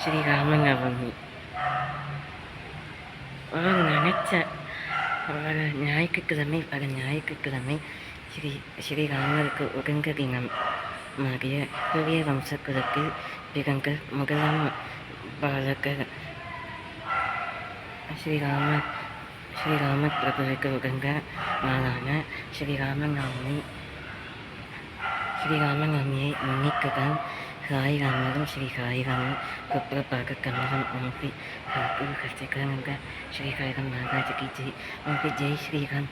ஸ்ரீராமநவமி. நினச்சேன் ஞாயிற்றுக்கிழமை ஸ்ரீராமருக்கு உகந்த தினம். சூரிய வம்சக்குலத்தில் பிறந்த முதலாம் பாலகர் ஸ்ரீராம பிரபுவுக்கு உகந்த நாளான ஸ்ரீராமநவமியை முன்னிட்டுதான் சாய்ராமரும் சாய்ராமன் சுப்ரபாக கமலம் ஓம்பி சசிகரங்க ஸ்ரீகாரம் மகாராஜ் கி ஜெய் ஓம்பி ஜெய் ஸ்ரீராம்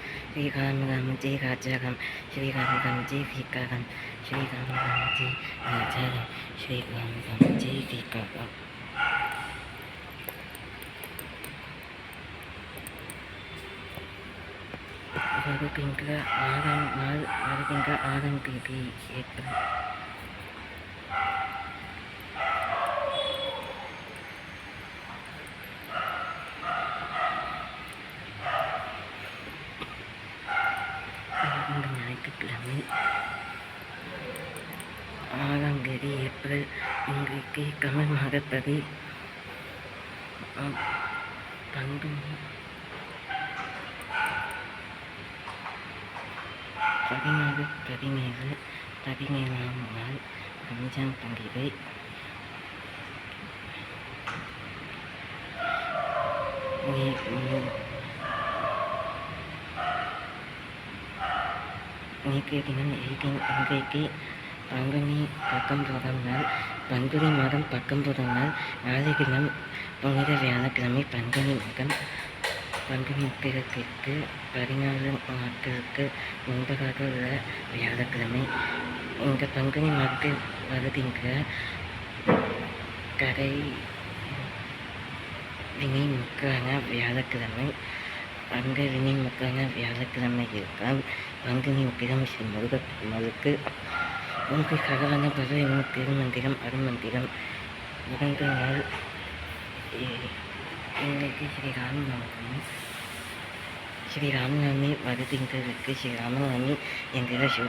ராம் ஜெய் ராஜாராம் ராம் ஜெய் சீதாராம் ராம் ஜெய் ராஜாராம் ராம் ஜெய் சீதாராம். வருகின்ற 6ஆம் தேதி ஏப்ரல். ஞாயிற்றுக்கிழமை 6ஆம் தேதி ஏப்ரல். இன்றைக்கு தமிழ் மாதப்படி பங்குனி 17ஆம் நாள் ரம்ஜான் பண்டிகை. நேற்றைய தினம் இன்றைக்கு பங்குனி 19ஆம் நாள், பங்குனி மாதம் 19ஆம் நாள். நாளை தினம் புனித வியாழக்கிழமை. பங்குனி உத்திரத்திற்கு 14 நாட்களுக்கு முன்பதாக உள்ள வியாழக்கிழமை. இந்த பங்குனி மாதத்தில் வருகின்ற கரை வினைமுக்கான வியாழக்கிழமை. அந்த வினைமுக்கான வியாழக்கிழமை இருக்கால் பங்குனி உத்திரம் ஸ்ரீ முருகருக்கு உங்கள் சரவண பல திருமந்திரம் அருமந்திரம் உகந்த நாள். இன்றைக்கு ஸ்ரீராமநவமி வருகின்றதற்கு ஸ்ரீராமநவமி என்கிற